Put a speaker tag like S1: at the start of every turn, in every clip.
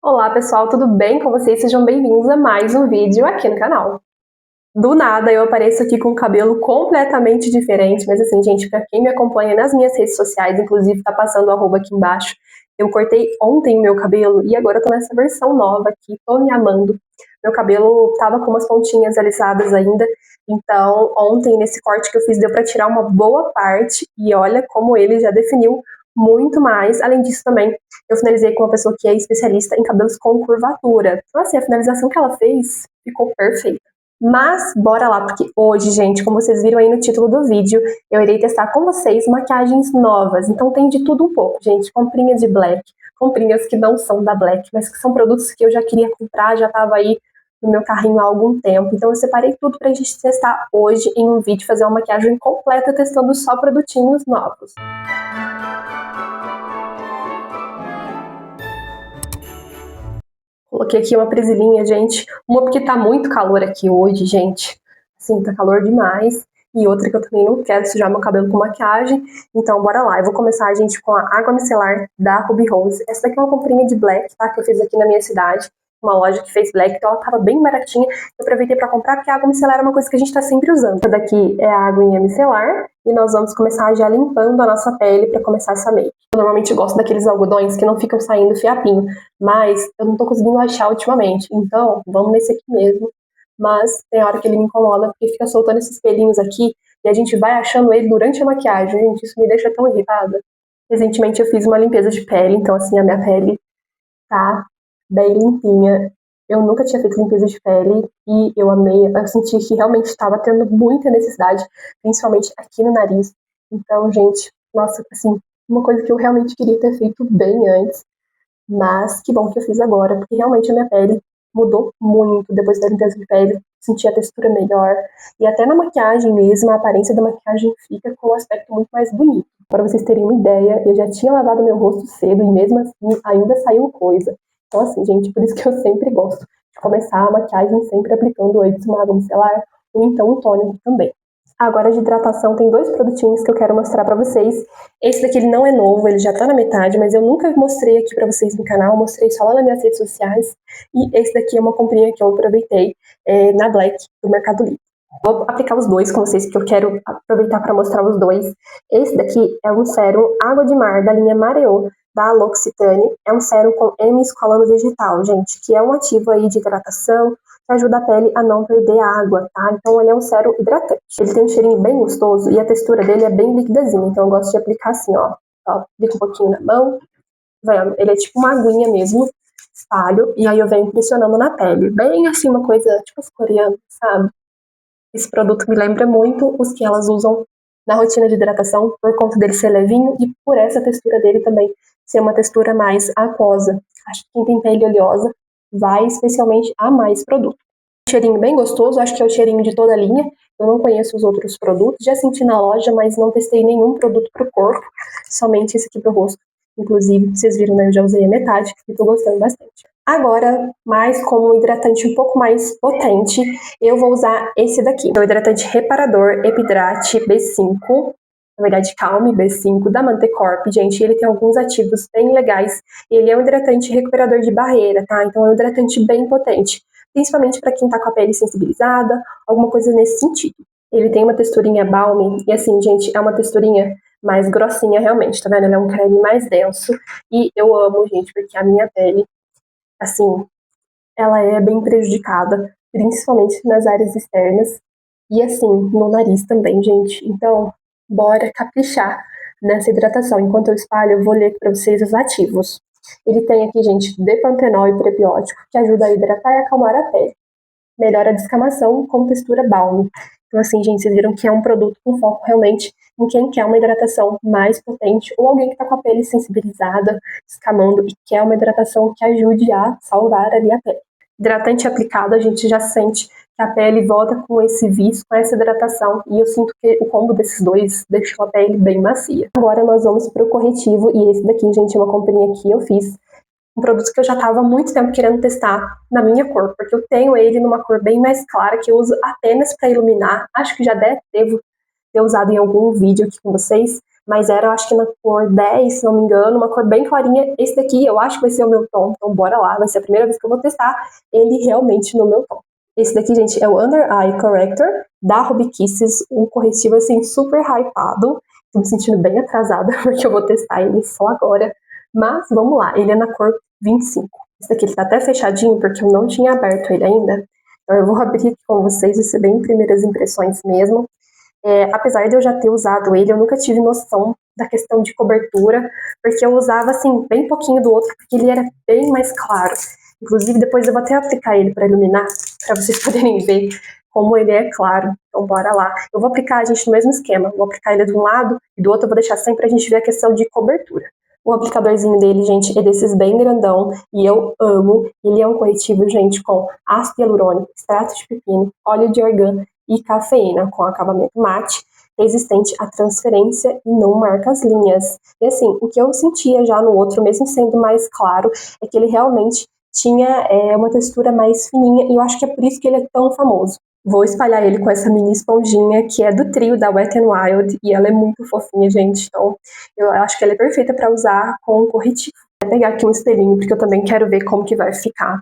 S1: Olá pessoal, tudo bem com vocês? Sejam bem-vindos a mais um vídeo aqui no canal. Do nada eu apareço aqui com um cabelo completamente diferente, mas assim, gente, pra quem me acompanha nas minhas redes sociais, inclusive tá passando o arroba aqui embaixo, eu cortei ontem o meu cabelo e agora eu tô nessa versão nova aqui, tô me amando. Meu cabelo tava com umas pontinhas alisadas ainda, então ontem nesse corte que eu fiz deu pra tirar uma boa parte e olha como ele já definiu muito mais. Além disso também, eu finalizei com uma pessoa que é especialista em cabelos com curvatura. Então assim, a finalização que ela fez ficou perfeita. Mas bora lá, porque hoje, gente, como vocês viram aí no título do vídeo, eu irei testar com vocês maquiagens novas. Então tem de tudo um pouco, gente. Comprinhas de Black, comprinhas que não são da Black, mas que são produtos que eu já queria comprar, já tava aí no meu carrinho há algum tempo. Então eu separei tudo pra gente testar hoje em um vídeo, fazer uma maquiagem completa testando só produtinhos novos. Coloquei aqui uma presilhinha, gente. Uma porque tá muito calor aqui hoje, gente. Assim, tá calor demais. E outra que eu também não quero sujar meu cabelo com maquiagem. Então, bora lá. Eu vou começar, gente, com a água micelar da Ruby Rose. Essa daqui é uma comprinha de Black, tá? Que eu fiz aqui na minha cidade. Uma loja que fez Black, então ela tava bem baratinha. Eu aproveitei pra comprar, porque a água micelar é uma coisa que a gente tá sempre usando. Essa daqui é a aguinha micelar. E nós vamos começar já limpando a nossa pele pra começar essa make. Eu normalmente gosto daqueles algodões que não ficam saindo fiapinho, mas eu não tô conseguindo achar ultimamente. Então, vamos nesse aqui mesmo. Mas tem hora que ele me incomoda, porque fica soltando esses pelinhos aqui, e a gente vai achando ele durante a maquiagem. Gente, isso me deixa tão irritada. Recentemente eu fiz uma limpeza de pele, então assim, a minha pele tá bem limpinha. Eu nunca tinha feito limpeza de pele e eu amei. Eu senti que realmente estava tendo muita necessidade, principalmente aqui no nariz. Então, gente, nossa, assim, uma coisa que eu realmente queria ter feito bem antes, mas que bom que eu fiz agora, porque realmente a minha pele mudou muito depois da limpeza de pele. Senti a textura melhor e até na maquiagem mesmo, a aparência da maquiagem fica com um aspecto muito mais bonito. Para vocês terem uma ideia, eu já tinha lavado meu rosto cedo e mesmo assim ainda saiu coisa. Então assim, gente, por isso que eu sempre gosto de começar a maquiagem sempre aplicando antes uma água micelar ou então um tônico também. Agora de hidratação tem dois produtinhos que eu quero mostrar pra vocês. Esse daqui ele não é novo, ele já tá na metade, mas eu nunca mostrei aqui pra vocês no canal, mostrei só lá nas minhas redes sociais. E esse daqui é uma comprinha que eu aproveitei na Black do Mercado Livre. Vou aplicar os dois com vocês, porque eu quero aproveitar para mostrar os dois. Esse daqui é um sérum Água de Mar da linha Mareo, da L'Occitane. É um sérum com M-esqualano vegetal, gente, que é um ativo aí de hidratação, que ajuda a pele a não perder água, tá? Então ele é um sérum hidratante. Ele tem um cheirinho bem gostoso e a textura dele é bem liquidazinha, então eu gosto de aplicar assim, ó. Aplico um pouquinho na mão, vendo? Ele é tipo uma aguinha mesmo, espalho, e aí eu venho pressionando na pele. Bem assim, uma coisa tipo as coreanas, sabe? Esse produto me lembra muito os que elas usam na rotina de hidratação, por conta dele ser levinho e por essa textura dele também ser uma textura mais aquosa. Acho que quem tem pele oleosa vai especialmente amar esse produto. Cheirinho bem gostoso, acho que é o cheirinho de toda a linha. Eu não conheço os outros produtos, já senti na loja, mas não testei nenhum produto para o corpo, somente esse aqui para o rosto. Inclusive, vocês viram, né, eu já usei a metade e estou gostando bastante. Agora, mais como um hidratante um pouco mais potente, eu vou usar esse daqui. É o hidratante reparador Epidrate B5, na verdade Calme B5, da Mantecorp. Gente, ele tem alguns ativos bem legais. Ele é um hidratante recuperador de barreira, tá? Então é um hidratante bem potente, principalmente para quem tá com a pele sensibilizada, alguma coisa nesse sentido. Ele tem uma texturinha balmy, e assim, gente, é uma texturinha mais grossinha realmente, tá vendo? Ele é um creme mais denso, e eu amo, gente, porque a minha pele, assim, ela é bem prejudicada, principalmente nas áreas externas, e assim, no nariz também, gente. Então, bora caprichar nessa hidratação. Enquanto eu espalho, eu vou ler aqui pra vocês os ativos. Ele tem aqui, gente, depantenol e prebiótico, que ajuda a hidratar e acalmar a pele. Melhora a descamação com textura balmy. Então, assim, gente, vocês viram que é um produto com foco realmente em quem quer uma hidratação mais potente ou alguém que está com a pele sensibilizada, descamando e quer uma hidratação que ajude a salvar ali a pele. Hidratante aplicado, a gente já sente que a pele volta com esse viço, com essa hidratação, e eu sinto que o combo desses dois deixou a pele bem macia. Agora nós vamos para o corretivo, e esse daqui, gente, é uma comprinha que eu fiz, um produto que eu já estava há muito tempo querendo testar na minha cor, porque eu tenho ele numa cor bem mais clara, que eu uso apenas para iluminar. Acho que já devo ter usado em algum vídeo aqui com vocês, mas era, eu acho que na cor 10, se não me engano, uma cor bem clarinha. Esse daqui eu acho que vai ser o meu tom, então bora lá, vai ser a primeira vez que eu vou testar ele realmente no meu tom. Esse daqui, gente, é o Under Eye Corrector da Ruby Kisses, um corretivo assim super hypado. Tô me sentindo bem atrasada porque eu vou testar ele só agora, mas vamos lá, ele é na cor 25. Esse daqui ele tá até fechadinho porque eu não tinha aberto ele ainda. Então eu vou abrir aqui com vocês, vai ser bem primeiras impressões mesmo. Apesar de eu já ter usado ele, eu nunca tive noção da questão de cobertura, porque eu usava assim bem pouquinho do outro, porque ele era bem mais claro. Inclusive depois eu vou até aplicar ele para iluminar, para vocês poderem ver como ele é claro. Então bora lá. Eu vou aplicar a gente no mesmo esquema, vou aplicar ele de um lado e do outro eu vou deixar sempre a gente ver a questão de cobertura. O aplicadorzinho dele, gente, é desses bem grandão e eu amo. Ele é um corretivo, gente, com ácido hialurônico, extrato de pepino, óleo de argan e cafeína, com acabamento mate, resistente à transferência e não marca as linhas. E assim, o que eu sentia já no outro, mesmo sendo mais claro, é que ele realmente tinha uma textura mais fininha e eu acho que é por isso que ele é tão famoso. Vou espalhar ele com essa mini esponjinha, que é do trio da Wet n Wild, e ela é muito fofinha, gente. Então, eu acho que ela é perfeita para usar com corretivo. Vou pegar aqui um espelhinho, porque eu também quero ver como que vai ficar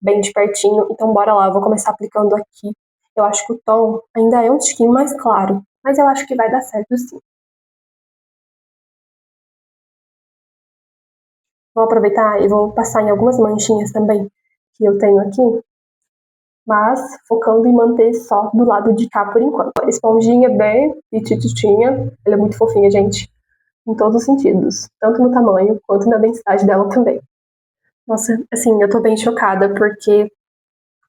S1: bem de pertinho. Então, bora lá, eu vou começar aplicando aqui. Eu acho que o tom ainda é um tiquinho mais claro, mas eu acho que vai dar certo sim. Vou aproveitar e vou passar em algumas manchinhas também que eu tenho aqui, mas focando em manter só do lado de cá por enquanto. A esponjinha bem petititinha, ela é muito fofinha, gente, em todos os sentidos, tanto no tamanho quanto na densidade dela também. Nossa, assim, eu tô bem chocada porque,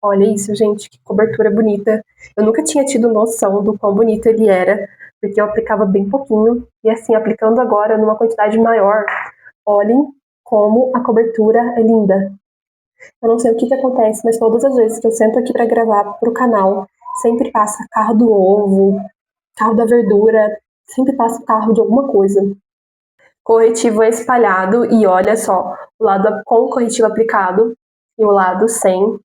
S1: olha isso, gente, que cobertura bonita. Eu nunca tinha tido noção do quão bonito ele era, porque eu aplicava bem pouquinho, e assim, aplicando agora numa quantidade maior, olhem como a cobertura é linda. Eu não sei o que acontece, mas todas as vezes que eu sento aqui para gravar pro canal, sempre passa carro do ovo, carro da verdura, sempre passa carro de alguma coisa. Corretivo é espalhado e olha só, o lado com o corretivo aplicado e o lado sem,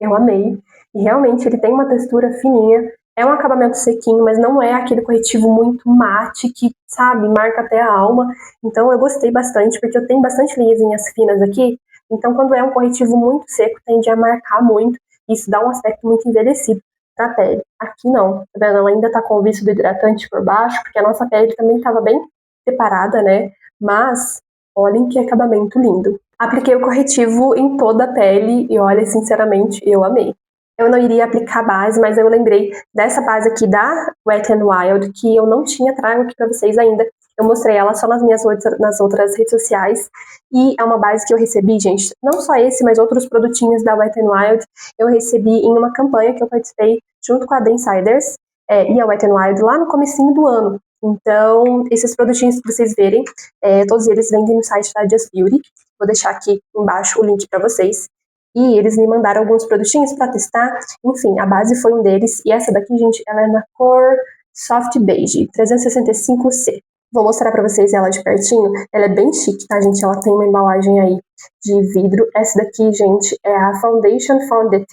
S1: eu amei. E realmente ele tem uma textura fininha, é um acabamento sequinho, mas não é aquele corretivo muito mate que, sabe, marca até a alma. Então eu gostei bastante, porque eu tenho bastante linhazinhas finas aqui, então quando é um corretivo muito seco, tende a marcar muito, e isso dá um aspecto muito envelhecido pra pele. Aqui não, tá vendo? Ela ainda tá com o vício do hidratante por baixo, porque a nossa pele também estava bem separada, né? Mas olhem que acabamento lindo. Apliquei o corretivo em toda a pele e olha, sinceramente, eu amei. Eu não iria aplicar base, mas eu lembrei dessa base aqui da Wet n Wild, que eu não tinha trago aqui para vocês ainda. Eu mostrei ela só nas outras redes sociais. E é uma base que eu recebi, gente, não só esse, mas outros produtinhos da Wet n Wild. Eu recebi em uma campanha que eu participei junto com a Densiders e a Wet n Wild lá no comecinho do ano. Então, esses produtinhos que vocês verem, todos eles vendem no site da Just Beauty. Vou deixar aqui embaixo o link para vocês. E eles me mandaram alguns produtinhos para testar. Enfim, a base foi um deles. E essa daqui, gente, ela é na cor Soft Beige, 365C. Vou mostrar para vocês ela de pertinho. Ela é bem chique, tá, gente? Ela tem uma embalagem aí de vidro. Essa daqui, gente, é a Foundation Fondant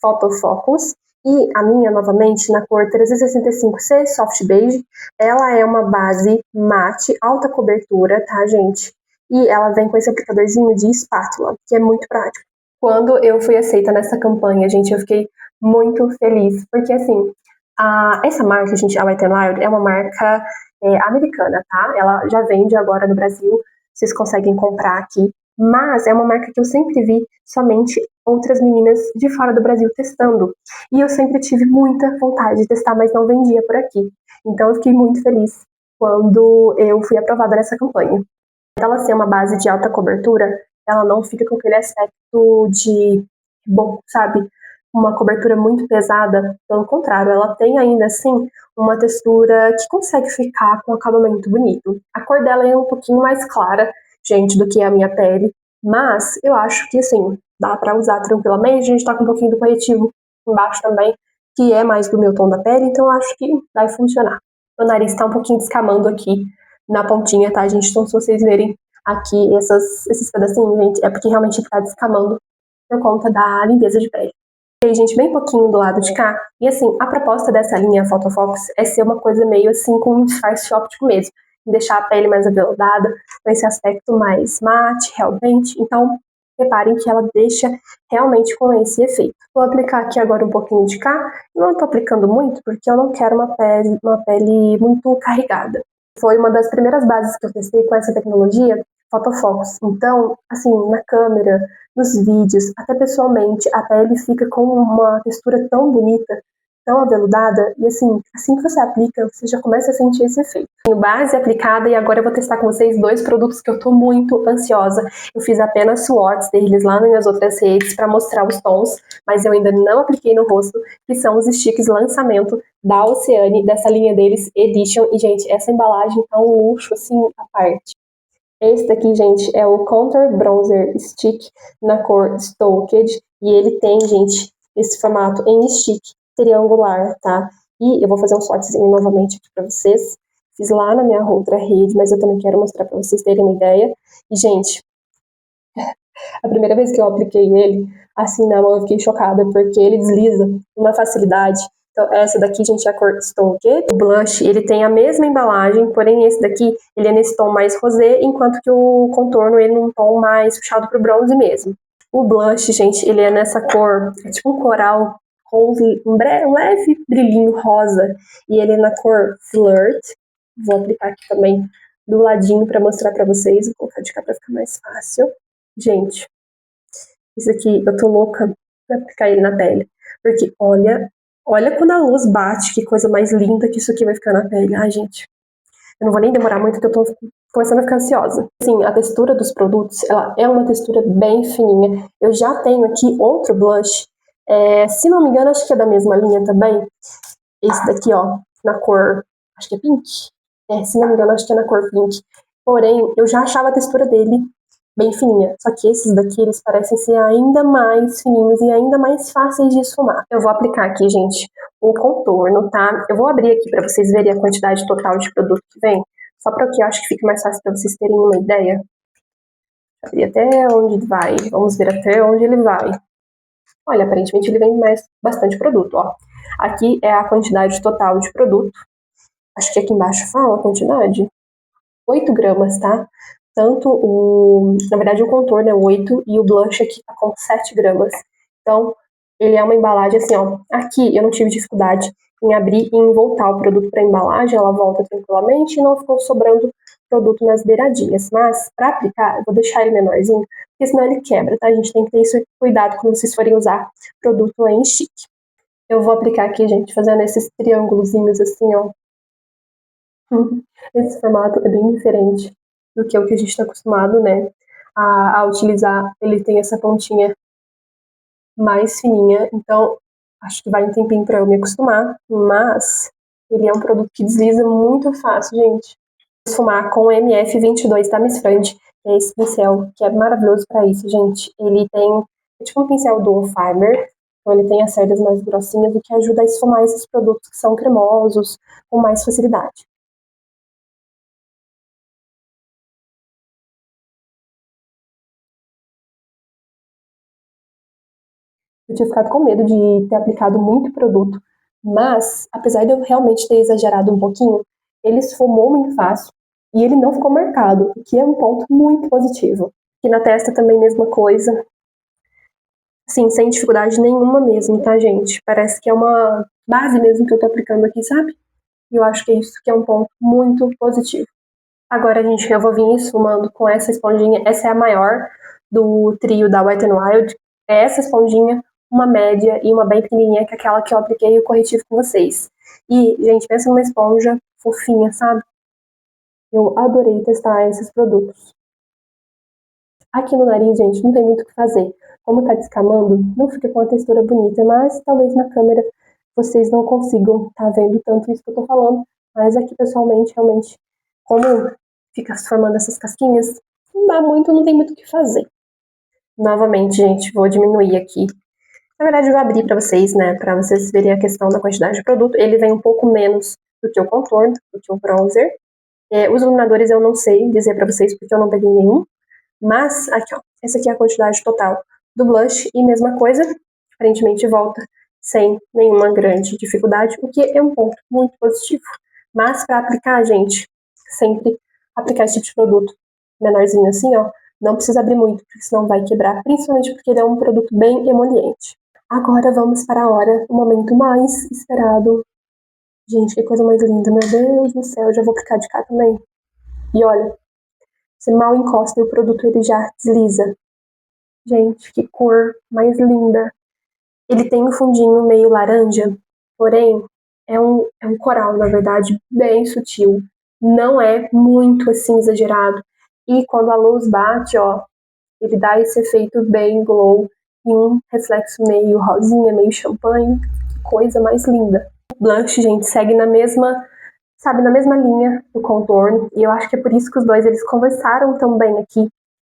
S1: Photo Focus. E a minha, novamente, na cor 365C, Soft Beige. Ela é uma base mate, alta cobertura, tá, gente? E ela vem com esse aplicadorzinho de espátula, que é muito prático. Quando eu fui aceita nessa campanha, gente, eu fiquei muito feliz, porque assim, essa marca, gente, a Wet n Wild, é uma marca americana, tá? Ela já vende agora no Brasil, vocês conseguem comprar aqui, mas é uma marca que eu sempre vi somente outras meninas de fora do Brasil testando, e eu sempre tive muita vontade de testar, mas não vendia por aqui. Então eu fiquei muito feliz quando eu fui aprovada nessa campanha. Ela ser uma base de alta cobertura, ela não fica com aquele aspecto de, bom, sabe, uma cobertura muito pesada. Pelo contrário, ela tem ainda assim uma textura que consegue ficar com um acabamento bonito. A cor dela é um pouquinho mais clara, gente, do que a minha pele, mas eu acho que assim, dá pra usar tranquilamente. A gente tá com um pouquinho do corretivo embaixo também, que é mais do meu tom da pele, então eu acho que vai funcionar. Meu nariz tá um pouquinho descamando aqui na pontinha, tá, gente? Então, se vocês verem aqui esses pedacinhos, gente, é porque realmente ele tá descamando por conta da limpeza de pele. E, gente, bem pouquinho do lado de cá. E, assim, a proposta dessa linha Photo Focus é ser uma coisa meio, assim, com um disfarce óptico mesmo. deixar a pele mais aveludada, com esse aspecto mais mate, realmente. Então, reparem que ela deixa realmente com esse efeito. Vou aplicar aqui agora um pouquinho de cá. Não estou aplicando muito, porque eu não quero uma pele muito carregada. Foi uma das primeiras bases que eu testei com essa tecnologia, Photofocus. Então, assim, na câmera, nos vídeos, até pessoalmente, a pele fica com uma textura tão bonita, tão aveludada, e assim que você aplica, você já começa a sentir esse efeito. Tenho base aplicada e agora eu vou testar com vocês dois produtos que eu tô muito ansiosa. Eu fiz apenas swatches deles lá nas minhas outras redes para mostrar os tons, mas eu ainda não apliquei no rosto, que são os sticks lançamento da Oceane, dessa linha deles, Edition. E, gente, essa embalagem tá um luxo, assim, à parte. Esse daqui, gente, é o Contour Bronzer Stick na cor Stoked. E ele tem, gente, esse formato em stick triangular, tá? E eu vou fazer um swatchzinho novamente aqui pra vocês. Fiz lá na minha outra rede, mas eu também quero mostrar pra vocês terem uma ideia. E, gente, a primeira vez que eu apliquei ele, assim, na mão, eu fiquei chocada, porque ele desliza com uma facilidade. Então, essa daqui, gente, é a cor Stoked. O blush, ele tem a mesma embalagem, porém esse daqui, ele é nesse tom mais rosé, enquanto que o contorno, ele é num tom mais puxado pro bronze mesmo. O blush, gente, ele é nessa cor, é tipo um coral com um leve brilhinho rosa, e ele é na cor Flirt. Vou aplicar aqui também do ladinho para mostrar para vocês, vou colocar de cá para ficar mais fácil. Gente, isso aqui, eu tô louca pra aplicar ele na pele, porque olha quando a luz bate, que coisa mais linda que isso aqui vai ficar na pele. Ai, gente, eu não vou nem demorar muito, que eu tô começando a ficar ansiosa. Assim, a textura dos produtos, ela é uma textura bem fininha. Eu já tenho aqui outro blush, se não me engano, acho que é da mesma linha também. Esse daqui, ó, na cor, acho que é pink. Se não me engano, acho que é na cor pink. Porém, eu já achava a textura dele bem fininha. Só que esses daqui, eles parecem ser ainda mais fininhos e ainda mais fáceis de esfumar. Eu vou aplicar aqui, gente, o contorno, tá? Eu vou abrir aqui pra vocês verem a quantidade total de produto que vem. Só pra que eu acho que fique mais fácil pra vocês terem uma ideia. Abrir até onde vai. Vamos ver até onde ele vai. Olha, aparentemente ele vem bastante produto, ó. Aqui é a quantidade total de produto. Acho que aqui embaixo fala a quantidade. 8 gramas, tá? Na verdade, o contorno é 8 e o blush aqui tá com 7 gramas. Então, ele é uma embalagem assim, ó. Aqui eu não tive dificuldade em abrir e em voltar o produto para a embalagem, ela volta tranquilamente e não ficou sobrando produto nas beiradinhas. Mas, para aplicar, eu vou deixar ele menorzinho, porque senão ele quebra, tá? A gente tem que ter isso cuidado quando vocês forem usar produto em stick. Eu vou aplicar aqui, gente, fazendo esses triângulozinhos assim, ó. Esse formato é bem diferente do que é o que a gente está acostumado, né, a utilizar. Ele tem essa pontinha mais fininha, então acho que vai um tempinho para eu me acostumar, mas ele é um produto que desliza muito fácil, gente. Vou esfumar com o MF22 da Miss Friend, que é esse pincel que é maravilhoso para isso, gente. Ele tem, é tipo um pincel dual fiber, então ele tem as cerdas mais grossinhas, o que ajuda a esfumar esses produtos que são cremosos com mais facilidade. Eu tinha ficado com medo de ter aplicado muito produto, mas, apesar de eu realmente ter exagerado um pouquinho, ele esfumou muito fácil e ele não ficou marcado, o que é um ponto muito positivo. E na testa também, mesma coisa. Sim, sem dificuldade nenhuma mesmo, tá, gente? Parece que é uma base mesmo que eu tô aplicando aqui, sabe? E eu acho que é isso que é um ponto muito positivo. Agora, gente, eu vou vir esfumando com essa esponjinha. Essa é a maior do trio da Wet n Wild. É essa esponjinha, uma média e uma bem pequenininha, que é aquela que eu apliquei o corretivo com vocês. E, gente, pensa numa esponja fofinha, sabe? Eu adorei testar esses produtos. Aqui no nariz, gente, não tem muito o que fazer. Como tá descamando, não fica com a textura bonita, mas talvez na câmera vocês não consigam tá vendo tanto isso que eu tô falando. Mas aqui, pessoalmente, realmente, como fica se formando essas casquinhas, não dá muito, não tem muito o que fazer. Novamente, gente, vou diminuir aqui. Na verdade, eu vou abrir para vocês, né, para vocês verem a questão da quantidade de produto. Ele vem um pouco menos do que o contorno, do que o bronzer. Os iluminadores eu não sei dizer para vocês, porque eu não peguei nenhum. Mas, aqui, ó, essa aqui é a quantidade total do blush. E mesma coisa, aparentemente volta sem nenhuma grande dificuldade, o que é um ponto muito positivo. Mas, para aplicar, gente, sempre aplicar esse tipo de produto menorzinho assim, ó. Não precisa abrir muito, porque senão vai quebrar, principalmente porque ele é um produto bem emoliente. Agora vamos para a hora, o momento mais esperado. Gente, que coisa mais linda, meu Deus do céu, já vou aplicar de cá também. E olha, você mal encosta e o produto ele já desliza. Gente, que cor mais linda. Ele tem um fundinho meio laranja, porém é um coral, na verdade, bem sutil. Não é muito assim exagerado. E quando a luz bate, ó, ele dá esse efeito bem glow e um reflexo meio rosinha, meio champanhe. Que coisa mais linda. O blush, gente, segue na mesma, sabe, na mesma linha do contorno. E eu acho que é por isso que os dois eles conversaram tão bem aqui.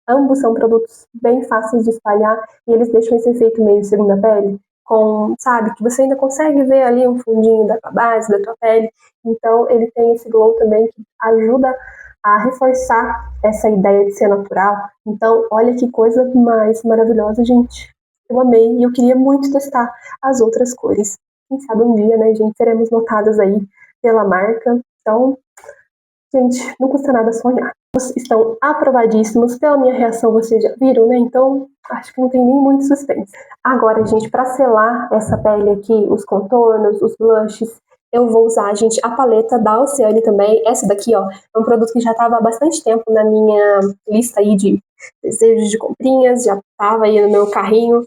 S1: Ambos são produtos bem fáceis de espalhar e eles deixam esse efeito meio segunda pele, com, sabe, que você ainda consegue ver ali um fundinho da tua base, da tua pele. Então ele tem esse glow também que ajuda a reforçar essa ideia de ser natural. Então, olha que coisa mais maravilhosa, gente. Eu amei e eu queria muito testar as outras cores. Quem sabe um dia, né, gente, seremos notadas aí pela marca. Então, gente, não custa nada sonhar. Estão aprovadíssimos. Pela minha reação, vocês já viram, né? Então, acho que não tem nem muito suspense. Agora, gente, para selar essa pele aqui, os contornos, os blushes, eu vou usar, gente, a paleta da Oceane também. Essa daqui, ó, é um produto que já estava há bastante tempo na minha lista aí de desejos de comprinhas, já estava aí no meu carrinho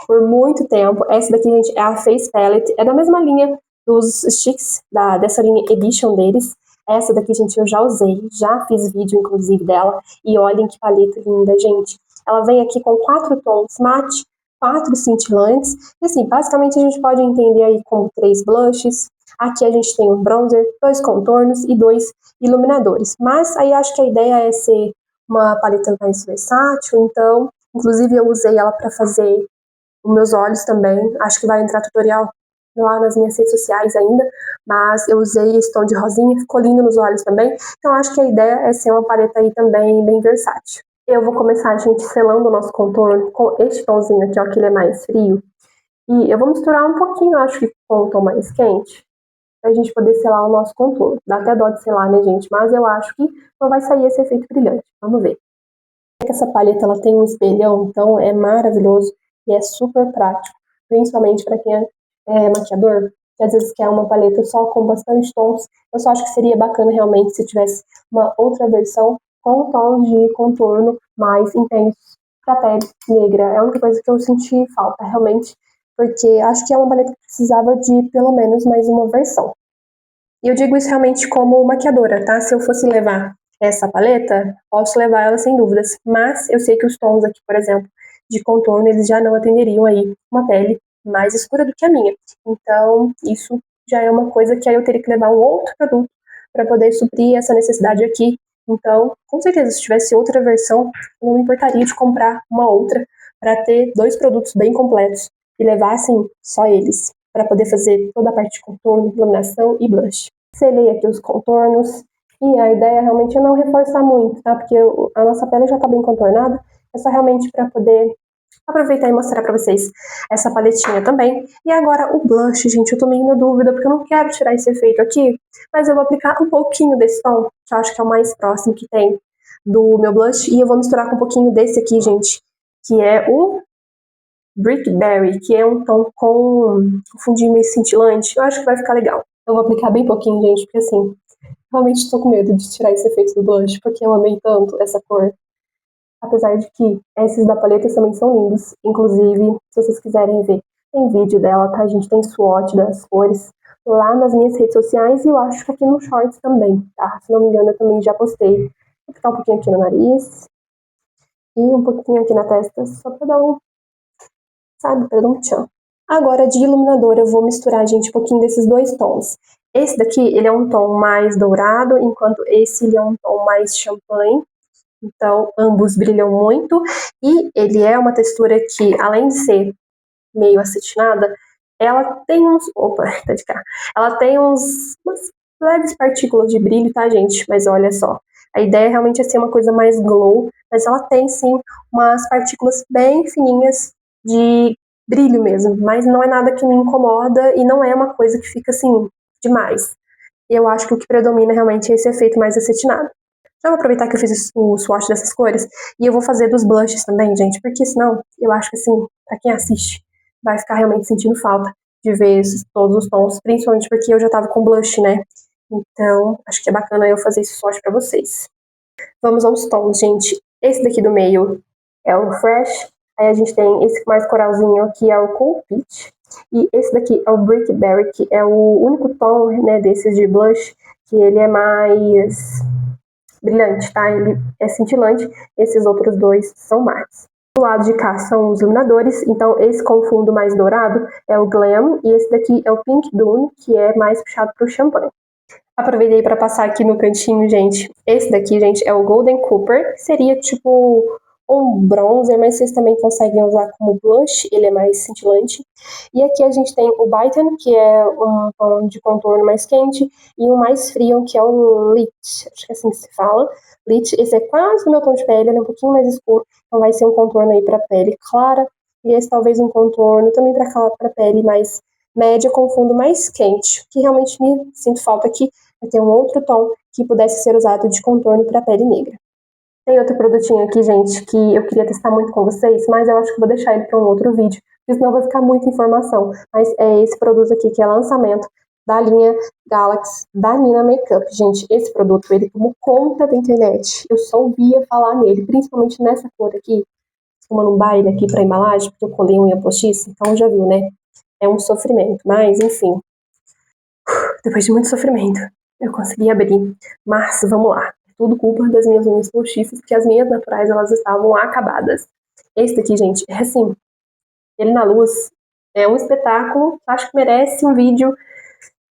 S1: por muito tempo. Essa daqui, gente, é a Face Palette. É da mesma linha dos sticks, dessa linha Edition deles. Essa daqui, gente, eu já usei, já fiz vídeo, inclusive, dela. E olhem que paleta linda, gente. Ela vem aqui com 4 tons mate, 4 cintilantes. E assim, basicamente a gente pode entender aí como 3 blushes. Aqui a gente tem um bronzer, 2 contornos e 2 iluminadores. Mas aí acho que a ideia é ser uma paleta mais versátil. Então, inclusive eu usei ela para fazer os meus olhos também. Acho que vai entrar tutorial lá nas minhas redes sociais ainda, mas eu usei esse tom de rosinha, ficou lindo nos olhos também. Então acho que a ideia é ser uma paleta aí também bem versátil. Eu vou começar, gente, selando o nosso contorno com este tomzinho aqui, ó, que ele é mais frio. E eu vou misturar um pouquinho, acho que com o tom mais quente, pra gente poder selar o nosso contorno. Dá até dó de selar, né, gente? Mas eu acho que não vai sair esse efeito brilhante. Vamos ver. Essa paleta ela tem um espelhão, então é maravilhoso e é super prático, principalmente para quem é maquiador, que às vezes quer uma paleta só com bastante tons. Eu só acho que seria bacana realmente se tivesse uma outra versão com tons de contorno mais intensos para pele negra. É a única coisa que eu senti falta, realmente, porque acho que é uma paleta que precisava de pelo menos mais uma versão. E eu digo isso realmente como maquiadora, tá? Se eu fosse levar essa paleta, posso levar ela sem dúvidas. Mas eu sei que os tons aqui, por exemplo, de contorno, eles já não atenderiam aí uma pele mais escura do que a minha. Então, isso já é uma coisa que aí eu teria que levar um outro produto para poder suprir essa necessidade aqui. Então, com certeza, se tivesse outra versão, eu não me importaria de comprar uma outra para ter 2 produtos bem completos e levar, assim, só eles, para poder fazer toda a parte de contorno, iluminação e blush. Selei aqui os contornos e a ideia realmente é não reforçar muito, tá? Porque a nossa pele já tá bem contornada, é só realmente para poder aproveitar e mostrar para vocês essa paletinha também. E agora o blush, gente, eu tô meio na dúvida porque eu não quero tirar esse efeito aqui, mas eu vou aplicar um pouquinho desse tom, que eu acho que é o mais próximo que tem do meu blush, e eu vou misturar com um pouquinho desse aqui, gente, que é o Brickberry, que é um tom com um fundinho meio cintilante. Eu acho que vai ficar legal. Eu vou aplicar bem pouquinho, gente, porque assim, realmente estou com medo de tirar esse efeito do blush, porque eu amei tanto essa cor. Apesar de que esses da paleta também são lindos. Inclusive, se vocês quiserem ver, tem vídeo dela, tá? A gente tem swatch das cores lá nas minhas redes sociais e eu acho que aqui no Shorts também, tá? Se não me engano, eu também já postei. Vou aplicar um pouquinho aqui no nariz e um pouquinho aqui na testa, só pra dar um, sabe, pra dar um tchan. Agora, de iluminador, eu vou misturar, gente, um pouquinho desses 2 tons. Esse daqui, ele é um tom mais dourado, enquanto esse ele é um tom mais champanhe. Então, ambos brilham muito. E ele é uma textura que, além de ser meio acetinada, ela tem uns... Opa, tá de cá. Ela tem umas leves partículas de brilho, tá, gente? Mas olha só. A ideia realmente é ser uma coisa mais glow, mas ela tem, sim, umas partículas bem fininhas de brilho mesmo. Mas não é nada que me incomoda e não é uma coisa que fica, assim, demais. E eu acho que o que predomina realmente é esse efeito mais acetinado. Então, eu vou aproveitar que eu fiz o swatch dessas cores e eu vou fazer dos blushes também, gente, porque senão eu acho que, assim, pra quem assiste, vai ficar realmente sentindo falta de ver todos os tons, principalmente porque eu já tava com blush, né? Então, acho que é bacana eu fazer esse swatch pra vocês. Vamos aos tons, gente. Esse daqui do meio é o Fresh, aí a gente tem esse mais coralzinho, que é o Cool Peach, e esse daqui é o Brickberry, que é o único tom, né, desses de blush, que ele é mais brilhante, tá? Ele é cintilante, esses outros dois são mates. Do lado de cá são os iluminadores, então esse com fundo mais dourado é o Glam, e esse daqui é o Pink Dune, que é mais puxado pro champanhe. Aproveitei para passar aqui no cantinho, gente. Esse daqui, gente, é o Golden Cooper, que seria tipo um bronzer, mas vocês também conseguem usar como blush, ele é mais cintilante. E aqui a gente tem o Biton, que é um tom de contorno mais quente, e um mais frio, que é o Lit, acho que é assim que se fala. Lit, esse é quase o meu tom de pele, ele é um pouquinho mais escuro, então vai ser um contorno aí para pele clara, e esse talvez um contorno também para pele mais média com fundo mais quente, que realmente me sinto falta aqui é ter um outro tom que pudesse ser usado de contorno para pele negra. Tem outro produtinho aqui, gente, que eu queria testar muito com vocês, mas eu acho que vou deixar ele para um outro vídeo, porque senão vai ficar muita informação. Mas é esse produto aqui que é lançamento da linha Galaxy da Nina Makeup. Gente, esse produto, ele tomou conta da internet. Eu só ouvia falar nele, principalmente nessa cor aqui, tomando um baile aqui para embalagem, porque eu colei unha postiça, então já viu, né? É um sofrimento, mas enfim, depois de muito sofrimento, eu consegui abrir. Mas vamos lá. Tudo culpa das minhas unhas postiças, porque as minhas naturais elas estavam acabadas. Esse daqui, gente, é assim, ele na luz é um espetáculo. Acho que merece um vídeo,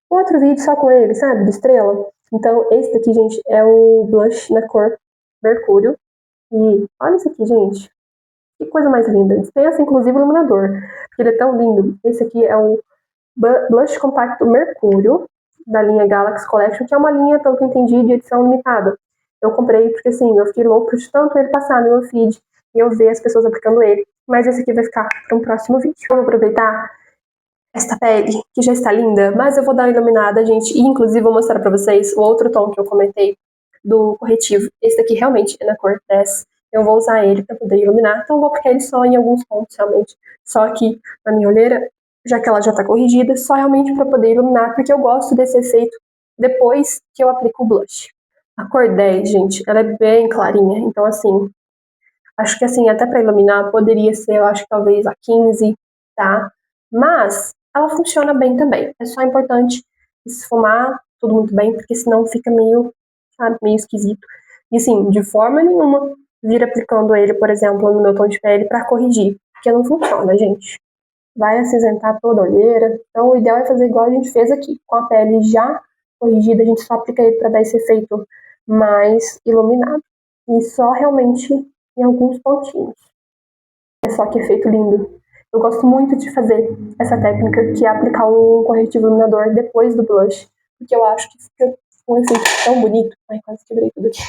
S1: outro vídeo só com ele, sabe, de estrela. Então, esse daqui, gente, é o blush na cor Mercúrio. E olha isso aqui, gente. Que coisa mais linda. Dispensa, inclusive, o iluminador, porque ele é tão lindo. Esse aqui é o Blush Compacto Mercúrio, da linha Galaxy Collection, que é uma linha, pelo que eu entendi, de edição limitada. Eu comprei porque, assim, eu fiquei louca de tanto ele passar no meu feed e eu ver as pessoas aplicando ele. Mas esse aqui vai ficar para um próximo vídeo. Eu vou aproveitar esta pele, que já está linda, mas eu vou dar uma iluminada, gente, e inclusive vou mostrar para vocês o outro tom que eu comentei do corretivo. Esse daqui realmente é na cor 10. Eu vou usar ele para poder iluminar, então eu vou aplicar ele só em alguns pontos, realmente. Só aqui na minha olheira, já que ela já está corrigida, só realmente para poder iluminar, porque eu gosto desse efeito depois que eu aplico o blush. A cor 10, gente, ela é bem clarinha, então assim, acho que assim, até para iluminar poderia ser, eu acho que talvez a 15, tá? Mas ela funciona bem também. É só importante esfumar tudo muito bem, porque senão fica meio, sabe, meio esquisito. E assim, de forma nenhuma vir aplicando ele, por exemplo, no meu tom de pele para corrigir, porque não funciona, gente. Vai acinzentar toda a olheira. Então, o ideal é fazer igual a gente fez aqui, com a pele já corrigida, a gente só aplica ele para dar esse efeito mais iluminado. E só realmente em alguns pontinhos. É só que efeito lindo. Eu gosto muito de fazer essa técnica, que é aplicar um corretivo iluminador depois do blush, porque eu acho que fica um efeito tão bonito. Ai, quase quebrei tudo aqui.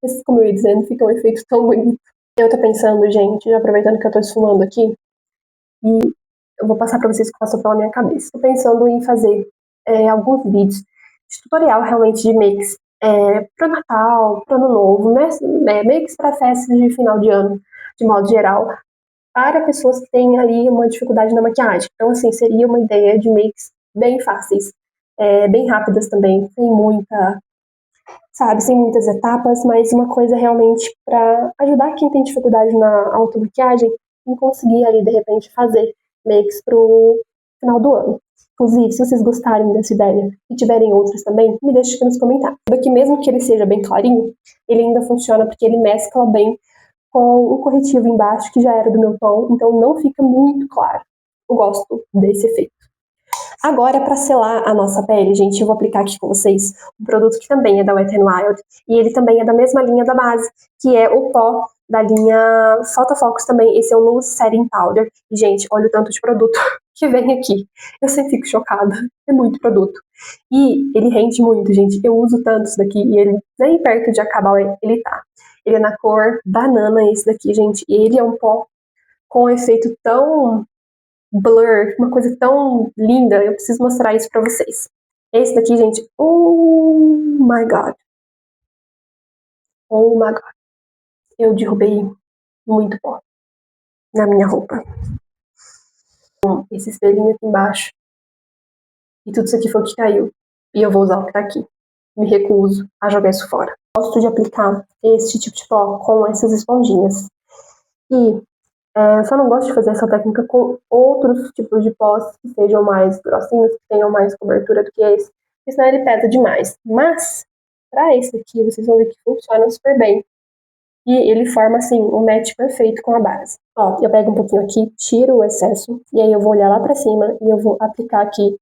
S1: Mas, como eu ia dizendo, fica um efeito tão bonito. Eu tô pensando, gente, já aproveitando que eu tô esfumando aqui, e eu vou passar para vocês o que passou pela minha cabeça. Estou pensando em fazer alguns vídeos de tutorial realmente de makes pro Natal, pro Ano Novo, né? Makes para festas de final de ano, de modo geral, para pessoas que têm ali uma dificuldade na maquiagem. Então, assim, seria uma ideia de makes bem fáceis, bem rápidas também, sem muita, sabe, sem muitas etapas, mas uma coisa realmente para ajudar quem tem dificuldade na automaquiagem em conseguir ali, de repente, fazer makes pro final do ano. Inclusive, se vocês gostarem dessa ideia e tiverem outras também, me deixem aqui nos comentários. Porque mesmo que ele seja bem clarinho, ele ainda funciona porque ele mescla bem com o corretivo embaixo, que já era do meu tom, então não fica muito claro. Eu gosto desse efeito. Agora, para selar a nossa pele, gente, eu vou aplicar aqui com vocês um produto que também é da Wet n Wild, e ele também é da mesma linha da base, que é o pó da linha Photo Focus também. Esse é o Loose Setting Powder. E, gente, olha o tanto de produto que vem aqui. Eu sempre fico chocada. É muito produto. E ele rende muito, gente. Eu uso tanto isso daqui e ele nem perto de acabar ele tá. Ele é na cor banana, esse daqui, gente. E ele é um pó com um efeito tão blur, uma coisa tão linda, eu preciso mostrar isso pra vocês. Esse daqui, gente, oh my god. Oh my god. Eu derrubei muito pó na minha roupa. Esse espelhinho aqui embaixo. E tudo isso aqui foi o que caiu. E eu vou usar o que tá aqui. Me recuso a jogar isso fora. Gosto de aplicar esse tipo de pó com essas esponjinhas. E eu só não gosto de fazer essa técnica com outros tipos de pós que sejam mais grossinhos, que tenham mais cobertura do que esse, porque senão ele pesa demais. Mas, para esse aqui, vocês vão ver que funciona super bem. E ele forma, assim, um match perfeito com a base. Ó, eu pego um pouquinho aqui, tiro o excesso, e aí eu vou olhar lá pra cima e eu vou aplicar aqui.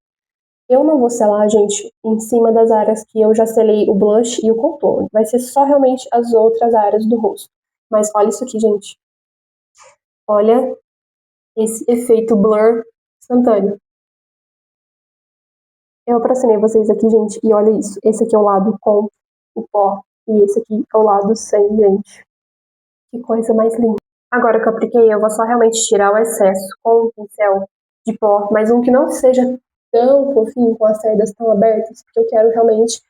S1: Eu não vou selar, gente, em cima das áreas que eu já selei o blush e o contorno. Vai ser só realmente as outras áreas do rosto. Mas olha isso aqui, gente. Olha esse efeito blur instantâneo. Eu aproximei vocês aqui, gente, e olha isso. Esse aqui é o lado com o pó e esse aqui é o lado sem, gente. Que coisa mais linda. Agora que eu apliquei, eu vou só realmente tirar o excesso com o pincel de pó, mas um que não seja tão fofinho, com as cerdas tão abertas, porque eu quero realmente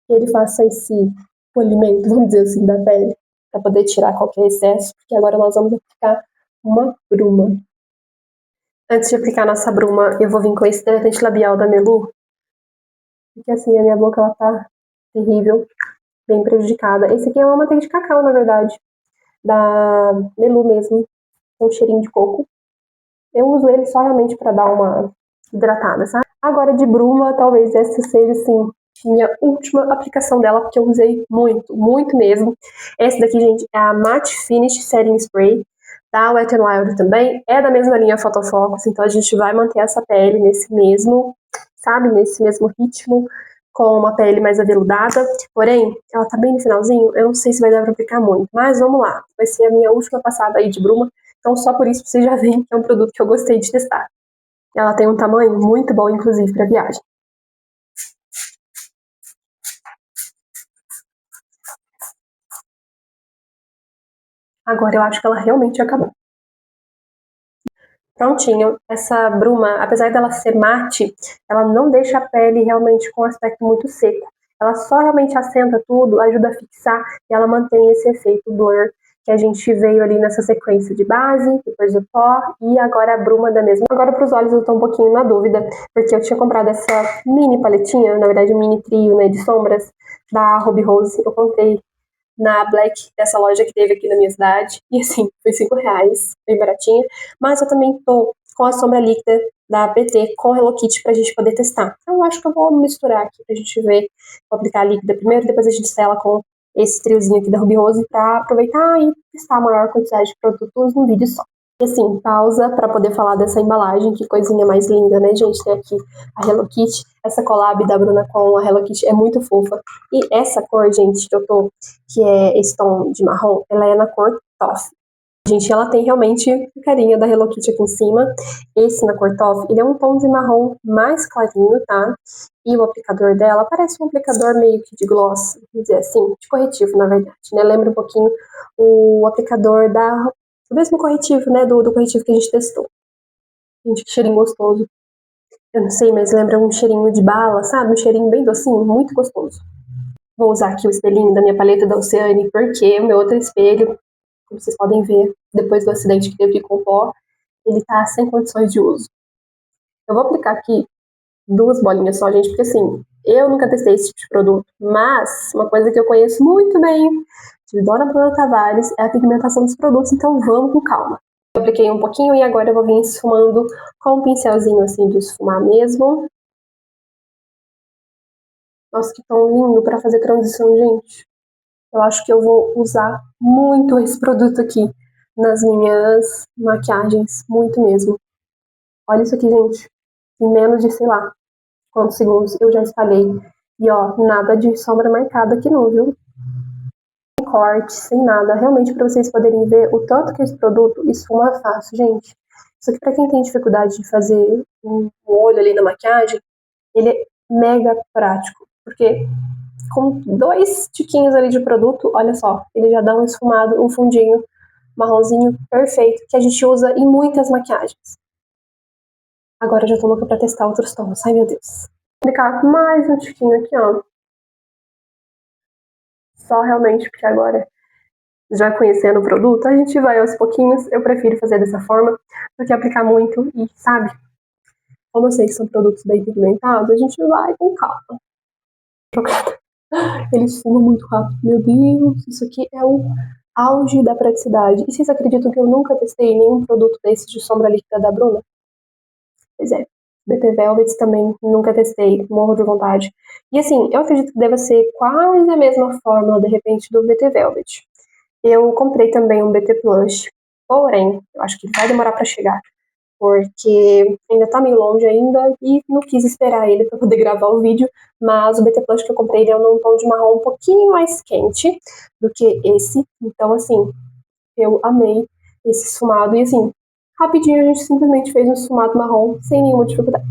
S1: que ele faça esse polimento, vamos dizer assim, da pele, para poder tirar qualquer excesso, porque agora nós vamos aplicar uma bruma. Antes de aplicar a nossa bruma, eu vou vir com esse hidratante labial da Melu, porque assim, a minha boca ela tá terrível, bem prejudicada. Esse aqui é uma manteiga de cacau, na verdade, da Melu mesmo, com cheirinho de coco. Eu uso ele só realmente para dar uma hidratada, sabe? Agora de bruma, talvez essa seja, assim, minha última aplicação dela, porque eu usei muito, muito mesmo. Esse daqui, gente, é a Matte Finish Setting Spray, da Wet n Wild também. É da mesma linha Photofocus, então a gente vai manter essa pele nesse mesmo, sabe, nesse mesmo ritmo, com uma pele mais aveludada. Porém, ela tá bem no finalzinho, eu não sei se vai dar pra aplicar muito, mas vamos lá. Vai ser a minha última passada aí de bruma, então só por isso vocês já veem que é um produto que eu gostei de testar. Ela tem um tamanho muito bom, inclusive, para viagem. Agora eu acho que ela realmente acabou. Prontinho, essa bruma, apesar dela ser mate, ela não deixa a pele realmente com um aspecto muito seco. Ela só realmente assenta tudo, ajuda a fixar e ela mantém esse efeito blur que a gente veio ali nessa sequência de base, depois o pó e agora a bruma da mesma. Agora para os olhos eu tô um pouquinho na dúvida, porque eu tinha comprado essa mini paletinha, na verdade um mini trio, né, de sombras da Ruby Rose. Eu comprei na Black dessa loja que teve aqui na minha cidade. E assim, foi R$ 5, bem baratinha. Mas eu também tô com a sombra líquida da PT com Hello Kitty pra gente poder testar. Então eu acho que eu vou misturar aqui pra gente ver. Vou aplicar a líquida primeiro, depois a gente sela com esse triozinho aqui da Ruby Rose pra aproveitar e testar a maior quantidade de produtos num vídeo só. E assim, pausa para poder falar dessa embalagem, que coisinha mais linda, né, gente? Tem aqui a Hello Kitty, essa collab da Bruna com a Hello Kitty é muito fofa. E essa cor, gente, que eu tô, que é esse tom de marrom, ela é na cor Toffee. Gente, ela tem realmente a carinha da Hello Kitty aqui em cima. Esse na cor Toffee, ele é um tom de marrom mais clarinho, tá? E o aplicador dela parece um aplicador meio que de gloss, vamos dizer assim, de corretivo, na verdade, né? Lembra um pouquinho o aplicador o mesmo corretivo, né, do corretivo que a gente testou. Gente, que cheirinho gostoso. Eu não sei, mas lembra um cheirinho de bala, sabe? Um cheirinho bem docinho, muito gostoso. Vou usar aqui o espelhinho da minha paleta da Oceane, porque o meu outro espelho, como vocês podem ver, depois do acidente que teve com o pó, ele tá sem condições de uso. Eu vou aplicar aqui 2 bolinhas só, gente, porque assim, eu nunca testei esse tipo de produto, mas uma coisa que eu conheço muito bem de Dona Bruna Tavares é a pigmentação dos produtos, então vamos com calma. Eu apliquei um pouquinho e agora eu vou vir esfumando com um pincelzinho assim de esfumar mesmo. Nossa, que tão lindo para fazer transição, gente. Eu acho que eu vou usar muito esse produto aqui nas minhas maquiagens, muito mesmo. Olha isso aqui, gente. Em menos de, sei lá, quantos segundos eu já espalhei. E ó, nada de sombra marcada aqui não, viu? Sem corte, sem nada. Realmente para vocês poderem ver o tanto que esse produto esfuma fácil, gente. Isso aqui para quem tem dificuldade de fazer um olho ali na maquiagem, ele é mega prático. Porque com 2 tiquinhos ali de produto, olha só, ele já dá um esfumado, um fundinho marronzinho perfeito, que a gente usa em muitas maquiagens. Agora eu já tô louca pra testar outros tons, ai meu Deus. Aplicar mais um tiquinho aqui, ó. Só realmente porque agora, já conhecendo o produto, a gente vai aos pouquinhos. Eu prefiro fazer dessa forma do que aplicar muito e, sabe? Como eu sei que são produtos bem pigmentados, a gente vai com calma. Eles sumam muito rápido. Meu Deus, isso aqui é o auge da praticidade. E vocês acreditam que eu nunca testei nenhum produto desses de sombra líquida da Bruna? Pois é. BT Velvet também nunca testei, morro de vontade. E assim, eu acredito que deva ser quase a mesma fórmula, de repente, do BT Velvet. Eu comprei também um BT Plus, porém, eu acho que vai demorar para chegar, porque ainda tá meio longe ainda e não quis esperar ele para poder gravar o vídeo, mas o BT Plus que eu comprei ele é num tom de marrom um pouquinho mais quente do que esse, então assim, eu amei esse esfumado e assim, rapidinho a gente simplesmente fez um esfumado marrom sem nenhuma dificuldade.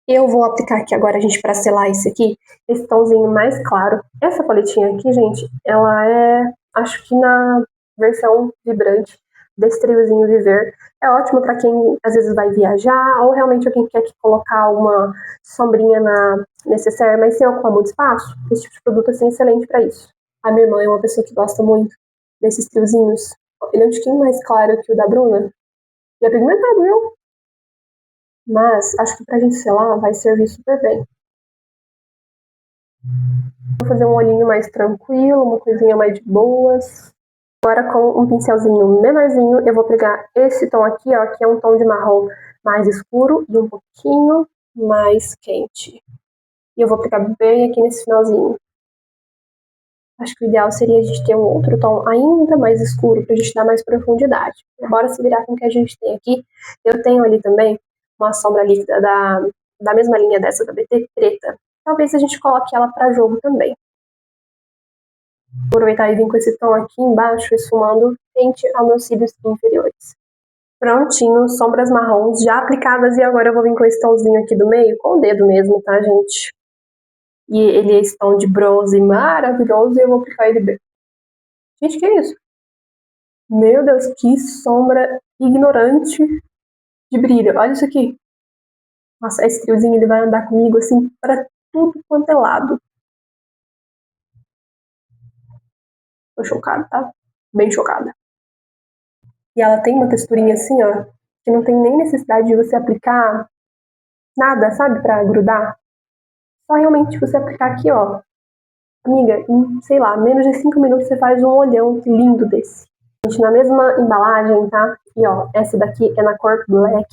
S1: Eu vou aplicar aqui agora, a gente, para selar esse aqui, esse tomzinho mais claro. Essa paletinha aqui, gente, ela é, acho que na versão vibrante desse triozinho Viver. É ótimo para quem às vezes vai viajar ou realmente alguém quer colocar uma sombrinha na necessaire, mas sem ocupar muito espaço. Esse tipo de produto assim, é excelente para isso. A minha irmã é uma pessoa que gosta muito desses triozinhos. Ele é um tiquinho mais claro que o da Bruna. E é pigmentado, viu? Mas acho que pra gente selar vai servir super bem. Vou fazer um olhinho mais tranquilo, uma coisinha mais de boas. Agora com um pincelzinho menorzinho, eu vou pegar esse tom aqui, ó, que é um tom de marrom mais escuro e um pouquinho mais quente. E eu vou pegar bem aqui nesse finalzinho. Acho que o ideal seria a gente ter um outro tom ainda mais escuro pra gente dar mais profundidade. Bora se virar com o que a gente tem aqui. Eu tenho ali também uma sombra líquida da mesma linha dessa da BT preta. Talvez a gente coloque ela para jogo também. Vou aproveitar e vir com esse tom aqui embaixo, esfumando rente aos meus cílios inferiores. Prontinho, sombras marrons já aplicadas e agora eu vou vir com esse tomzinho aqui do meio, com o dedo mesmo, tá, gente? E ele é esse tom de bronze maravilhoso e eu vou aplicar ele bem. Gente, que é isso? Meu Deus, que sombra ignorante de brilho. Olha isso aqui. Nossa, esse triozinho ele vai andar comigo assim para tudo quanto é lado. Tô chocada, tá? Bem chocada. E ela tem uma texturinha assim, ó, que não tem nem necessidade de você aplicar nada, sabe, pra grudar. Só realmente você aplicar aqui, ó. Amiga, em, sei lá, menos de 5 minutos você faz um olhão lindo desse. Gente, na mesma embalagem, tá? E ó, essa daqui é na cor Black,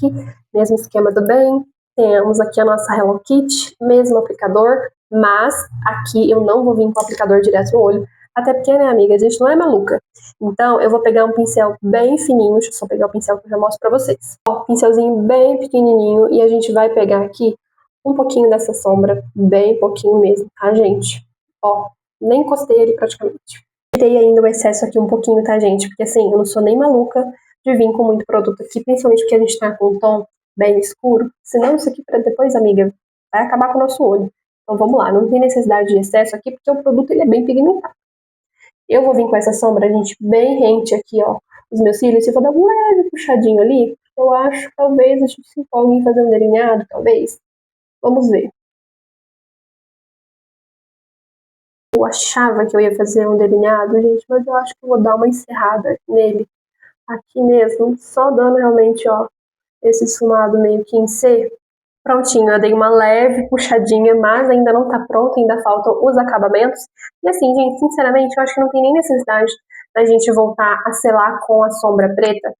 S1: mesmo esquema também. Temos aqui a nossa Hello Kitty, mesmo aplicador, mas aqui eu não vou vir com o aplicador direto no olho, até porque, né, amiga, a gente não é maluca. Então, eu vou pegar um pincel bem fininho, deixa eu só pegar o pincel que eu já mostro pra vocês. Ó, pincelzinho bem pequenininho, e a gente vai pegar aqui um pouquinho dessa sombra, bem pouquinho mesmo, tá, gente? Ó, nem encostei ele praticamente. Tirei ainda o excesso aqui um pouquinho, tá, gente? Porque assim, eu não sou nem maluca de vir com muito produto aqui, principalmente porque a gente tá com um tom bem escuro. Senão isso aqui pra depois, amiga, vai acabar com o nosso olho. Então vamos lá, não tem necessidade de excesso aqui, porque o produto ele é bem pigmentado. Eu vou vir com essa sombra, gente, bem rente aqui, ó, os meus cílios. Eu vou dar um leve puxadinho ali. Eu acho que talvez a gente se empolgue em fazer um delineado, talvez. Vamos ver. Eu achava que eu ia fazer um delineado, gente, mas eu acho que eu vou dar uma encerrada nele aqui mesmo, só dando realmente, ó, esse esfumado meio que em C. Prontinho, eu dei uma leve puxadinha, mas ainda não tá pronto, ainda faltam os acabamentos. E assim, gente, sinceramente, eu acho que não tem nem necessidade da gente voltar a selar com a sombra preta,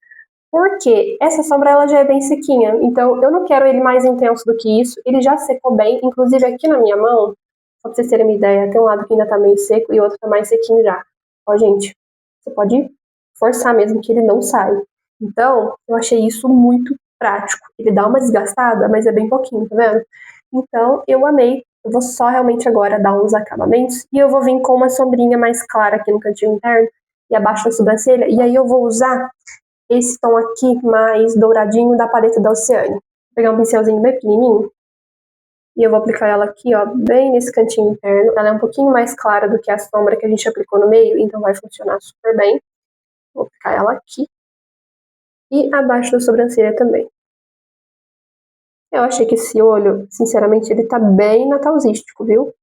S1: porque essa sombra ela já é bem sequinha, então eu não quero ele mais intenso do que isso. Ele já secou bem, inclusive aqui na minha mão, só pra vocês terem uma ideia, tem um lado que ainda tá meio seco e o outro tá mais sequinho já. Ó, gente, você pode forçar mesmo que ele não sai. Então, eu achei isso muito prático. Ele dá uma desgastada, mas é bem pouquinho, tá vendo? Então, eu amei. Eu vou só realmente agora dar uns acabamentos e eu vou vir com uma sombrinha mais clara aqui no cantinho interno e abaixo da sobrancelha. E aí eu vou usar esse tom aqui mais douradinho da paleta da Oceane. Vou pegar um pincelzinho bem pequenininho e eu vou aplicar ela aqui, ó, bem nesse cantinho interno. Ela é um pouquinho mais clara do que a sombra que a gente aplicou no meio, então vai funcionar super bem. Vou aplicar ela aqui e abaixo da sobrancelha também. Eu achei que esse olho, sinceramente, ele tá bem natalzístico, viu?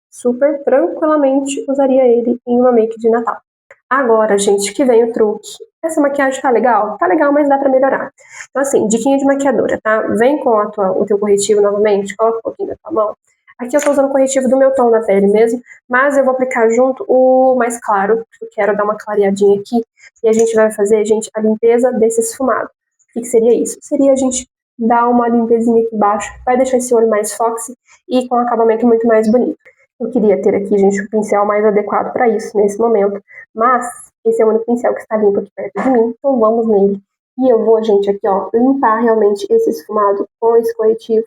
S1: Super tranquilamente usaria ele em uma make de Natal. Agora, gente, que vem o truque. Essa maquiagem tá legal? Tá legal, mas dá pra melhorar. Então, assim, diquinha de maquiadora, tá? Vem com o teu corretivo novamente, coloca um pouquinho da tua mão. Aqui eu tô usando o corretivo do meu tom da pele mesmo, mas eu vou aplicar junto o mais claro, porque eu quero dar uma clareadinha aqui. E a gente vai fazer, gente, a limpeza desse esfumado. O que seria isso? Seria a gente dar uma limpezinha aqui embaixo, vai deixar esse olho mais foxy e com um acabamento muito mais bonito. Eu queria ter aqui, gente, o pincel mais adequado para isso, nesse momento. Mas esse é o único pincel que está limpo aqui perto de mim, então vamos nele. E eu vou, gente, aqui, ó, limpar realmente esse esfumado com esse corretivo.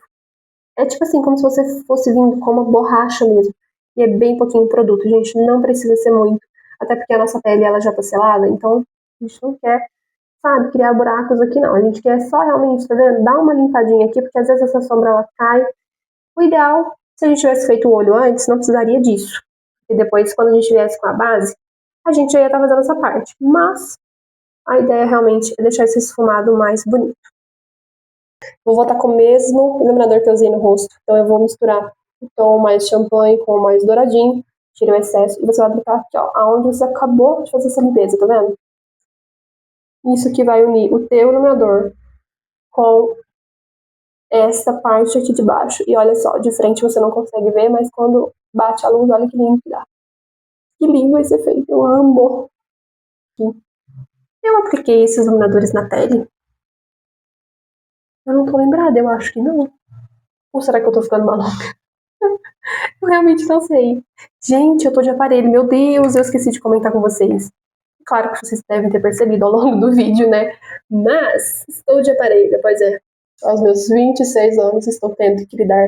S1: É tipo assim, como se você fosse vindo com uma borracha mesmo. E é bem pouquinho produto, gente, não precisa ser muito. Até porque a nossa pele, ela já tá selada, então a gente não quer, sabe, criar buracos aqui não. A gente quer só realmente, tá vendo? Dar uma limpadinha aqui, porque às vezes essa sombra, ela cai. O ideal, se a gente tivesse feito o olho antes, não precisaria disso. E depois, quando a gente viesse com a base, a gente já ia estar fazendo essa parte. Mas a ideia realmente é deixar esse esfumado mais bonito. Vou voltar com o mesmo iluminador que eu usei no rosto. Então eu vou misturar o tom mais champanhe com o mais douradinho, tira o excesso, e você vai aplicar aqui, ó, aonde você acabou de fazer essa limpeza, tá vendo? Isso que vai unir o teu iluminador com essa parte aqui de baixo. E olha só, de frente você não consegue ver, mas quando bate a luz, olha que lindo que dá. Que lindo esse efeito, eu amo. Eu apliquei esses iluminadores na pele? Eu não tô lembrada, eu acho que não. Ou será que eu tô ficando maluca? Eu realmente não sei. Gente, eu tô de aparelho, meu Deus, eu esqueci de comentar com vocês. Claro que vocês devem ter percebido ao longo do vídeo, né? Mas estou de aparelho, pois é. Aos meus 26 anos estou tendo que lidar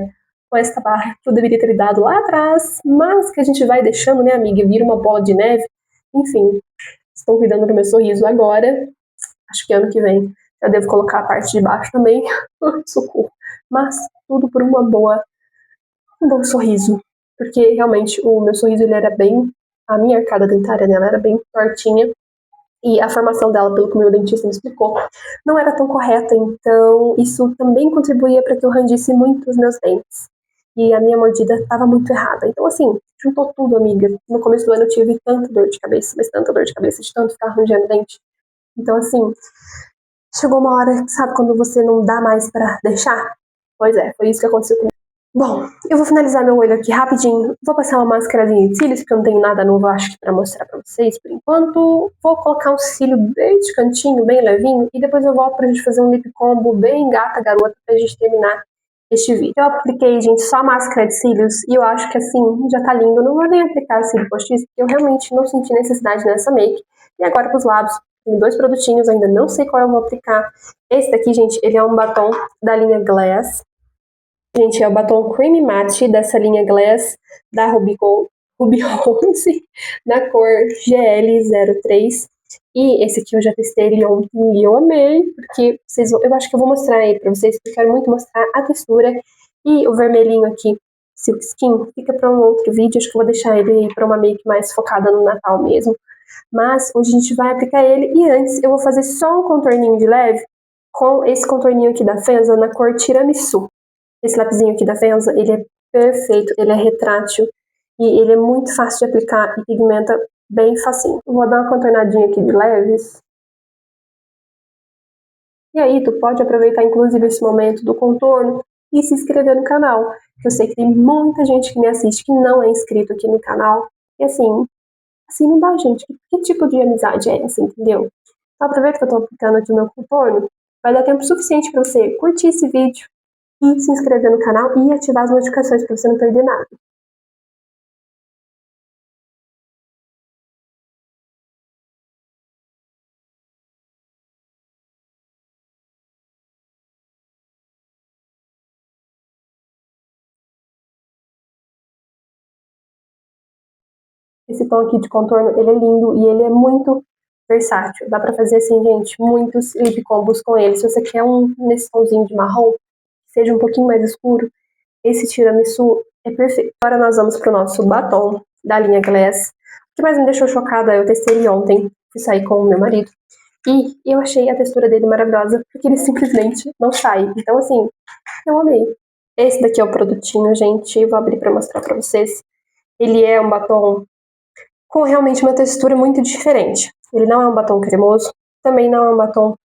S1: com esta barra que eu deveria ter lidado lá atrás, mas que a gente vai deixando, né, amiga? Vira uma bola de neve. Enfim, estou cuidando do meu sorriso agora. Acho que ano que vem já devo colocar a parte de baixo também. Socorro. Mas tudo por um bom sorriso. Porque realmente o meu sorriso ele era bem. A minha arcada dentária dela era bem tortinha. E a formação dela, pelo que o meu dentista me explicou, não era tão correta. Então, isso também contribuía para que eu rangisse muito os meus dentes. E a minha mordida estava muito errada. Então, assim, juntou tudo, amiga. No começo do ano eu tive tanta dor de cabeça, mas tanta dor de cabeça de tanto ficar rangendo dente. Então, assim, chegou uma hora, sabe, quando você não dá mais pra deixar? Pois é, foi isso que aconteceu comigo. Bom, eu vou finalizar meu olho aqui rapidinho. Vou passar uma máscarazinha de cílios, porque eu não tenho nada novo, acho que, pra mostrar pra vocês por enquanto. Vou colocar um cílio bem de cantinho, bem levinho, e depois eu volto pra gente fazer um lip combo bem gata, garota, pra gente terminar este vídeo. Eu apliquei, gente, só a máscara de cílios, e eu acho que assim, já tá lindo. Eu não vou nem aplicar cílio postiço, porque eu realmente não senti necessidade nessa make. E agora pros lábios. Tem dois produtinhos, ainda não sei qual eu vou aplicar. Esse daqui, gente, ele é um batom da linha Glass. Gente, é o batom Creamy Matte dessa linha Glass da Ruby Rose, na cor GL03. E esse aqui eu já testei ele ontem e eu amei, porque eu acho que eu vou mostrar ele pra vocês, porque eu quero muito mostrar a textura. E o vermelhinho aqui, Silk Skin, fica para um outro vídeo, acho que eu vou deixar ele aí pra uma make mais focada no Natal mesmo. Mas hoje a gente vai aplicar ele e antes eu vou fazer só um contorninho de leve com esse contorninho aqui da Fenza na cor Tiramisu. Esse lapisinho aqui da Fenza, ele é perfeito, ele é retrátil e ele é muito fácil de aplicar e pigmenta bem facinho. Vou dar uma contornadinha aqui de leves. E aí, tu pode aproveitar inclusive esse momento do contorno e se inscrever no canal. Eu sei que tem muita gente que me assiste que não é inscrito aqui no canal. E assim não dá, gente. Que tipo de amizade é essa, entendeu? Então aproveita que eu tô aplicando aqui o meu contorno. Vai dar tempo suficiente para você curtir esse vídeo e se inscrever no canal e ativar as notificações para você não perder nada. Esse tom aqui de contorno, ele é lindo e ele é muito versátil. Dá pra fazer assim, gente, muitos lip combos com ele. Se você quer um nesse tomzinho de marrom, seja um pouquinho mais escuro, esse tiramisu é perfeito. Agora nós vamos pro nosso batom da linha Glass. O que mais me deixou chocada, eu testei ele ontem, fui sair com o meu marido. E eu achei a textura dele maravilhosa, porque ele simplesmente não sai. Então, assim, eu amei. Esse daqui é o produtinho, gente. Vou abrir pra mostrar pra vocês. Ele é um batom com realmente uma textura muito diferente. Ele não é um batom cremoso, também não é um batom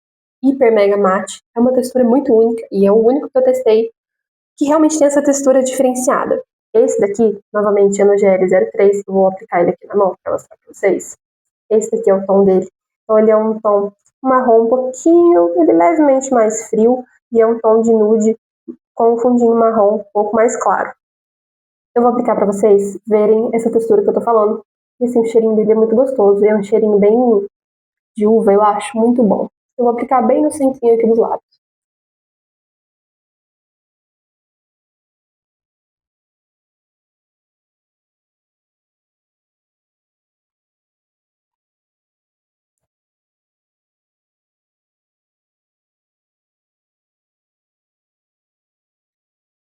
S1: hiper mega mate. É uma textura muito única e é o único que eu testei que realmente tem essa textura diferenciada. Esse daqui, novamente, é no GL03, eu vou aplicar ele aqui na mão para mostrar para vocês. Esse daqui é o tom dele. Então ele é um tom marrom um pouquinho, ele é levemente mais frio, e é um tom de nude com um fundinho marrom um pouco mais claro. Eu vou aplicar para vocês verem essa textura que eu tô falando. E assim, o cheirinho dele é muito gostoso, é um cheirinho bem de uva, eu acho muito bom. Eu vou aplicar bem no centrinho aqui dos lábios.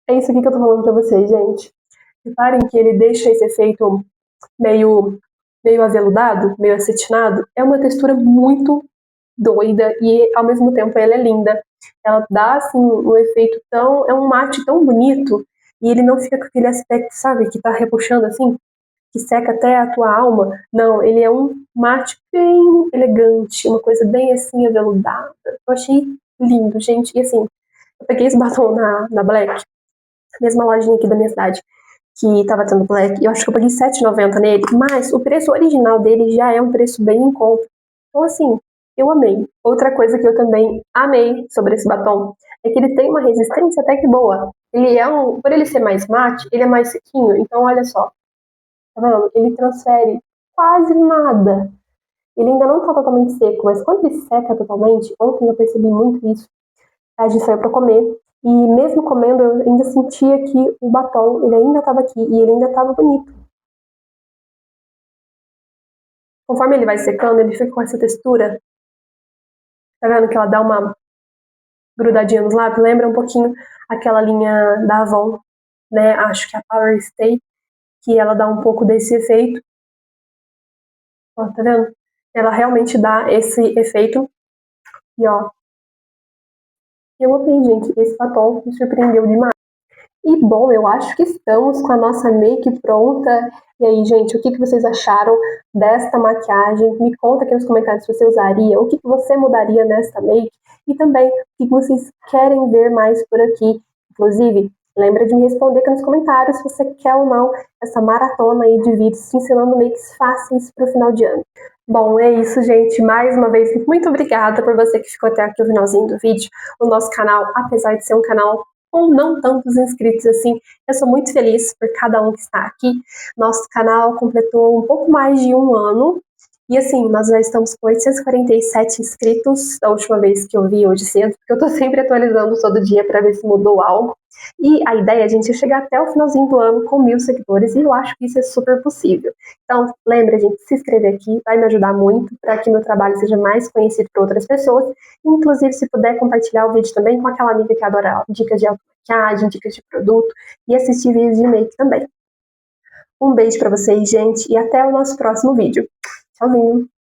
S1: É isso aqui que eu tô falando pra vocês, gente. Reparem que ele deixa esse efeito meio, meio aveludado, meio acetinado. É uma textura muito doida e ao mesmo tempo ela é linda. Ela dá assim um efeito tão, é um mate tão bonito e ele não fica com aquele aspecto, sabe, que tá repuxando assim, que seca até a tua alma. Não, ele é um mate bem elegante, uma coisa bem assim aveludada. Eu achei lindo, gente. E assim, eu peguei esse batom na Black, a mesma lojinha aqui da minha cidade, que tava tendo Black, e eu acho que eu paguei R$7,90 nele, mas o preço original dele já é um preço bem em conta. Então, assim, eu amei. Outra coisa que eu também amei sobre esse batom é que ele tem uma resistência até que boa. Ele é um, por ele ser mais mate, ele é mais sequinho, então olha só, tá vendo? Ele transfere quase nada. Ele ainda não tá totalmente seco, mas quando ele seca totalmente, ontem eu percebi muito isso. A gente saiu para comer e mesmo comendo eu ainda sentia que o batom ele ainda estava aqui e ele ainda estava bonito. Conforme ele vai secando, ele fica com essa textura. Tá vendo que ela dá uma grudadinha nos lábios? Lembra um pouquinho aquela linha da Avon, né? Acho que é a Power Stay, que ela dá um pouco desse efeito. Ó, tá vendo? Ela realmente dá esse efeito. E ó, eu amei, gente. Esse batom me surpreendeu demais. E bom, eu acho que estamos com a nossa make pronta. E aí, gente, o que vocês acharam desta maquiagem? Me conta aqui nos comentários se você usaria, o que você mudaria nesta make e também o que vocês querem ver mais por aqui. Inclusive, lembra de me responder aqui nos comentários se você quer ou não essa maratona aí de vídeos te ensinando makes fáceis para o final de ano. Bom, é isso, gente. Mais uma vez, muito obrigada por você que ficou até aqui o finalzinho do vídeo. O nosso canal, apesar de ser um canal com não tantos inscritos assim, eu sou muito feliz por cada um que está aqui. Nosso canal completou um pouco mais de um ano. E assim, nós já estamos com 847 inscritos da última vez que eu vi hoje cedo, porque eu tô sempre atualizando todo dia para ver se mudou algo. E a ideia, gente, é chegar até o finalzinho do ano com 1.000 seguidores, e eu acho que isso é super possível. Então, lembra, gente, se inscrever aqui, vai me ajudar muito para que meu trabalho seja mais conhecido por outras pessoas. Inclusive, se puder compartilhar o vídeo também com aquela amiga que adora dicas de automaquiagem, dicas de produto e assistir vídeos de make também. Um beijo para vocês, gente, e até o nosso próximo vídeo. Tchauzinho!